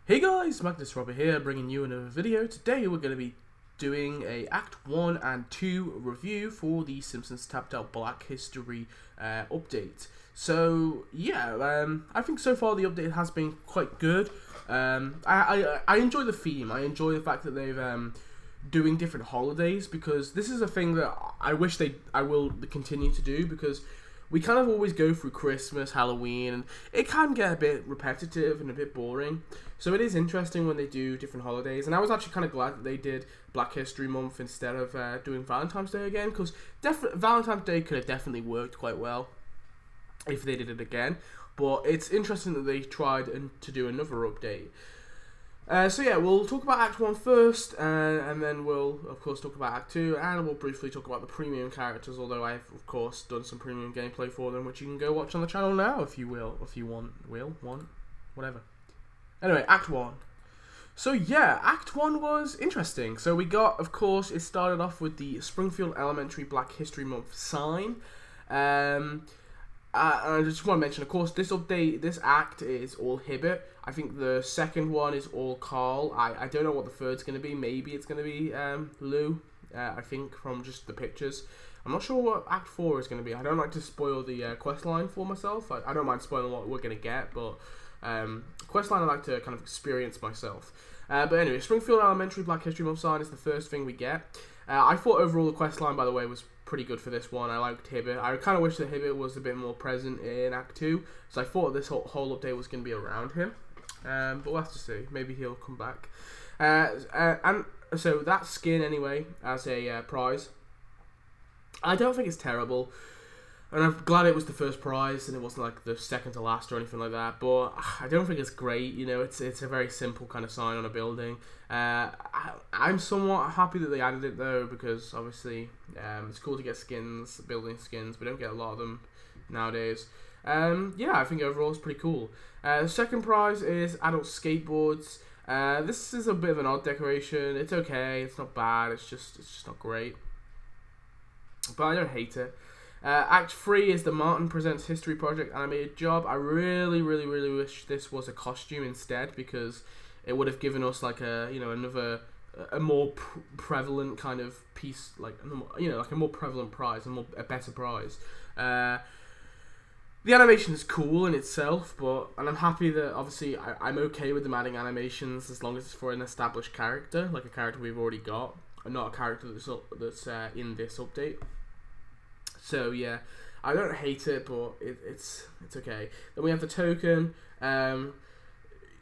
Hey guys, Magnus here, bringing you another video. Today we're going to be doing a Act 1 and 2 review for the Simpsons Tapped Out Black History update. So, yeah, I think so far the update has been quite good. I enjoy the theme. I enjoy the fact that they've doing different holidays, because this is a thing that I will continue to do, because we kind of always go through Christmas, Halloween, and it can get a bit repetitive and a bit boring. So it is interesting when they do different holidays, and I was actually kind of glad that they did Black History Month instead of doing Valentine's Day again, because Valentine's Day could have definitely worked quite well if they did it again. But it's interesting that they tried to do another update. So yeah, we'll talk about Act 1 first, and then we'll, of course, talk about Act 2, and we'll briefly talk about the premium characters, although I've, of course, done some premium gameplay for them, which you can go watch on the channel now, if you want, whatever. Anyway, Act 1. So yeah, Act 1 was interesting. So we got, of course, it started off with the Springfield Elementary Black History Month sign. I just want to mention, of course, this act is all Hibbert. I think the second one is all Carl. I don't know what the third's going to be. Maybe it's going to be Lou, I think, from just the pictures. I'm not sure what Act 4 is going to be. I don't like to spoil the quest line for myself. I don't mind spoiling what we're going to get, but quest line I like to kind of experience myself. But anyway, Springfield Elementary Black History Month sign is the first thing we get. I thought overall the quest line, by the way, was pretty good for this one. I liked Hibbert. I kind of wish that Hibbert was a bit more present in Act 2, so I thought this whole update was going to be around him. But we'll have to see. Maybe he'll come back. And so that skin, anyway, as a prize, I don't think it's terrible. And I'm glad it was the first prize and it wasn't like the second to last or anything like that. But I don't think it's great. You know, it's a very simple kind of sign on a building. I'm somewhat happy that they added it though, because obviously it's cool to get skins, building skins. We don't get a lot of them nowadays. Yeah, I think overall it's pretty cool. The second prize is adult skateboards. This is a bit of an odd decoration. It's okay. It's not bad. It's just not great. But I don't hate it. Act 3 is the Martin Presents History Project animated job. I really wish this was a costume instead, because it would have given us like a more prevalent kind of piece, like like a more prevalent prize, a better prize. The animation is cool in itself, and I'm happy that obviously I'm okay with them adding animations as long as it's for an established character, like a character we've already got, and not a character that's in this update. So yeah, I don't hate it, but it's okay. Then we have the token.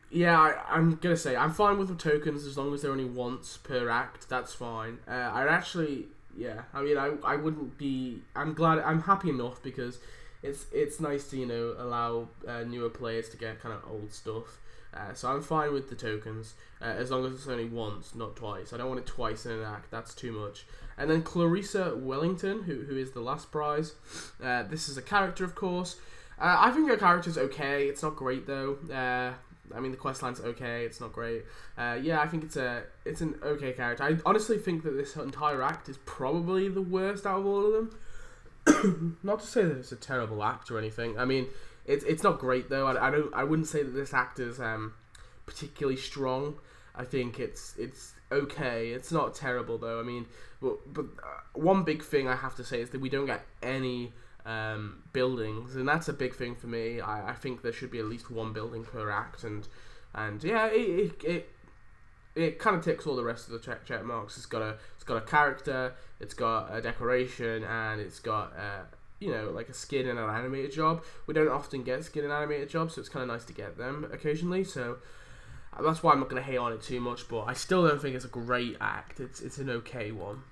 Yeah, I'm gonna say I'm fine with the tokens as long as they're only once per act. That's fine. I wouldn't be. I'm happy enough, because it's nice to allow newer players to get kind of old stuff. So I'm fine with the tokens, as long as it's only once, not twice. I don't want it twice in an act, that's too much. And then Clarissa Wellington, who is the last prize. This is a character, of course. I think her character's okay. It's not great, though. I mean, the questline's okay. It's not great. Yeah, I think it's an okay character. I honestly think that this entire act is probably the worst out of all of them. Not to say that it's a terrible act or anything. I mean, it's not great though. I wouldn't say that this act is particularly strong. I think it's okay. It's not terrible though. I mean, but one big thing I have to say is that we don't get any buildings, and that's a big thing for me. I think there should be at least one building per act, and yeah, it kind of ticks all the rest of the check marks. It's got a character, it's got a decoration, and it's got like a skin in an animated job. We don't often get skin in animated jobs, so it's kind of nice to get them occasionally. So that's why I'm not going to hate on it too much, but I still don't think it's a great act. It's an okay one.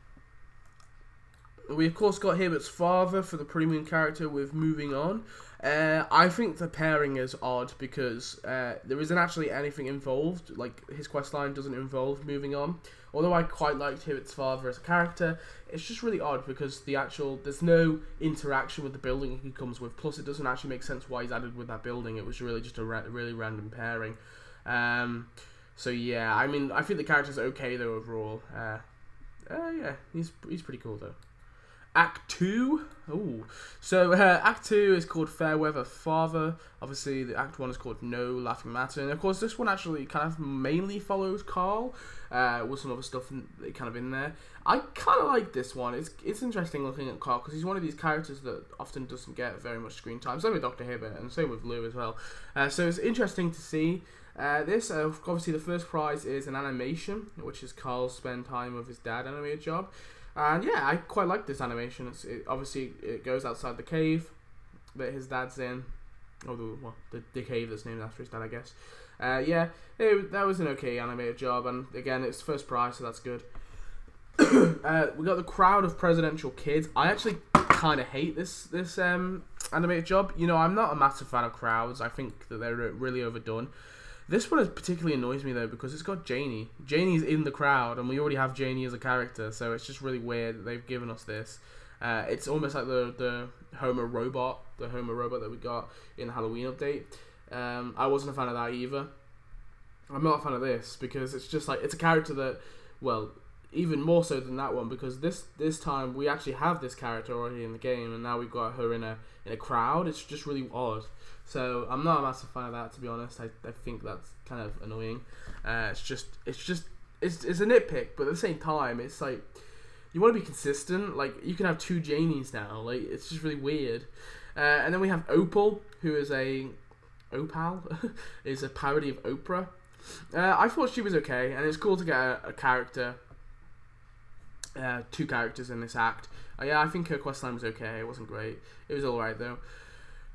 We of course got Hibbert's father for the premium character with Moving On. I think the pairing is odd, because there isn't actually anything involved. Like, his questline doesn't involve moving on. Although I quite liked Hibbert's father as a character, it's just really odd because there's no interaction with the building he comes with. Plus, it doesn't actually make sense why he's added with that building. It was really just a really random pairing. So yeah, I mean, I think the character's okay though overall. Yeah, he's pretty cool though. Act 2. Ooh. So Act 2 is called Fairweather Father. Obviously, the Act 1 is called No Laughing Matter. And of course, this one actually kind of mainly follows Carl, with some other stuff kind of in there. I kind of like this one. It's interesting looking at Carl because he's one of these characters that often doesn't get very much screen time. Same with Dr. Hibbert and same with Lou as well. So it's interesting to see. This, obviously the first prize is an animation, which is Carl spend time with his dad animated job. And yeah, I quite like this animation. Obviously it goes outside the cave that his dad's in, or the cave that's named after his dad, I guess. Yeah, that was an okay animated job, and again, it's first prize, so that's good. We got the crowd of presidential kids. I actually kind of hate this animated job. You know, I'm not a massive fan of crowds. I think that they're really overdone. This one particularly annoys me though because it's got Janie. Janie's in the crowd, and we already have Janie as a character, so it's just really weird that they've given us this. It's almost like the Homer robot, that we got in the Halloween update. I wasn't a fan of that either. I'm not a fan of this because it's just like it's a character that, well, even more so than that one because this time we actually have this character already in the game, and now we've got her in a crowd. It's just really odd. So I'm not a massive fan of that, to be honest. I think that's kind of annoying. It's a nitpick, but at the same time, it's like you want to be consistent. Like you can have two Janies now. Like it's just really weird. And then we have Opal, who is is a parody of Oprah. I thought she was okay, and it's cool to get a character, two characters in this act. Yeah, I think her questline was okay. It wasn't great. It was alright though.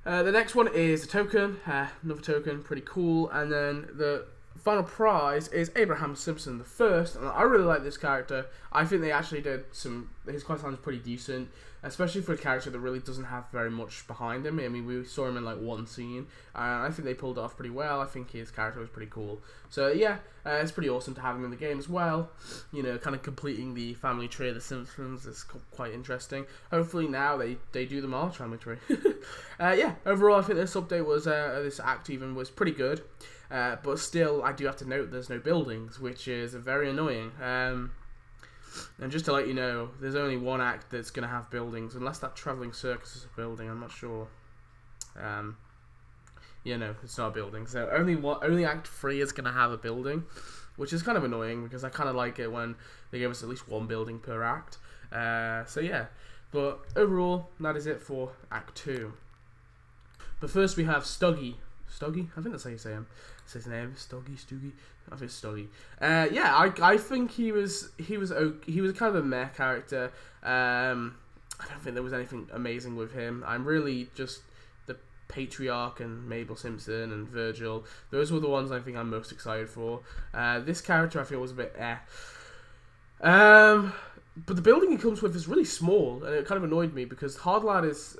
The next one is a token, another token, pretty cool, and then the final prize is Abraham Simpson the First, and I really like this character. I think they actually did his questline is pretty decent, especially for a character that really doesn't have very much behind him. I mean, we saw him in like one scene, and I think they pulled it off pretty well. I think his character was pretty cool. So yeah, it's pretty awesome to have him in the game as well. You know, kind of completing the family tree of the Simpsons is quite interesting. Hopefully now they do the March family tree. Yeah, overall I think this update was, this act even was pretty good. But still, I do have to note there's no buildings, which is very annoying. And just to let you know, there's only one act that's going to have buildings, unless that travelling circus is a building. I'm not sure. Yeah, no, it's not a building. So only Act 3 is going to have a building, which is kind of annoying because I kind of like it when they give us at least one building per act. So yeah, but overall, that is it for Act 2. But first we have Stuggy. Stuggy? I think that's how you say him. Say his name. Stuggy. I think it's Stuggy. Yeah, I think he was kind of a meh character. I don't think there was anything amazing with him. I'm really just the Patriarch and Mabel Simpson and Virgil. Those were the ones I think I'm most excited for. This character I feel was a bit but the building he comes with is really small, and it kind of annoyed me because Hardlad is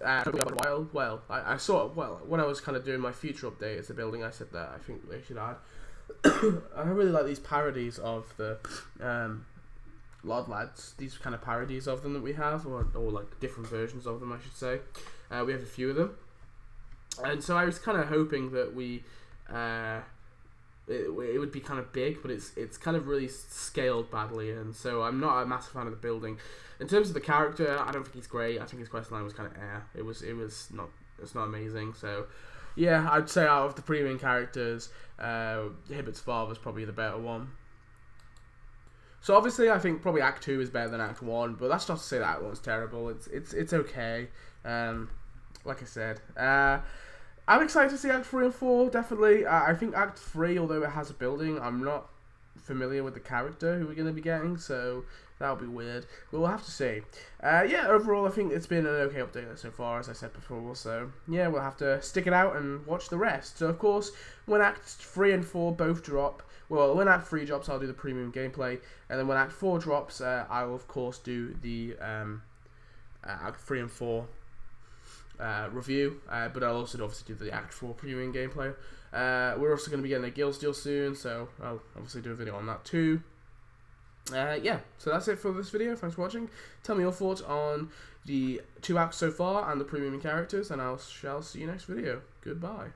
wild. Well, I saw it when I was kind of doing my future update. It's a building I said that I think they should add. I really like these parodies of the Lodlads. These kind of parodies of them that we have, or like different versions of them, I should say. We have a few of them, and so I was kind of hoping that it would be kind of big, but it's kind of really scaled badly, and so I'm not a massive fan of the building. In terms of the character, I don't think he's great. I think his questline was kind of it's not amazing. So yeah, I'd say out of the premium characters, Hibbert's father's probably the better one. So obviously, I think probably Act 2 is better than Act 1, but that's not to say that Act 1's terrible. It's okay. Like I said, I'm excited to see Act 3 and 4, definitely. I think Act 3, although it has a building, I'm not familiar with the character who we're going to be getting, so that'll be weird. But we'll have to see. Yeah, overall, I think it's been an okay update so far, as I said before, so yeah, we'll have to stick it out and watch the rest. So, of course, when Acts 3 and 4 both drop, well, when Act 3 drops, I'll do the premium gameplay, and then when Act 4 drops, I will, of course, do the Act 3 and 4 review, but I'll also obviously do the Act 4 premium gameplay. We're also going to be getting a Guild deal soon, so I'll obviously do a video on that too. Yeah, so that's it for this video. Thanks for watching. Tell me your thoughts on the 2 acts so far and the premium characters, and I shall see you next video. Goodbye.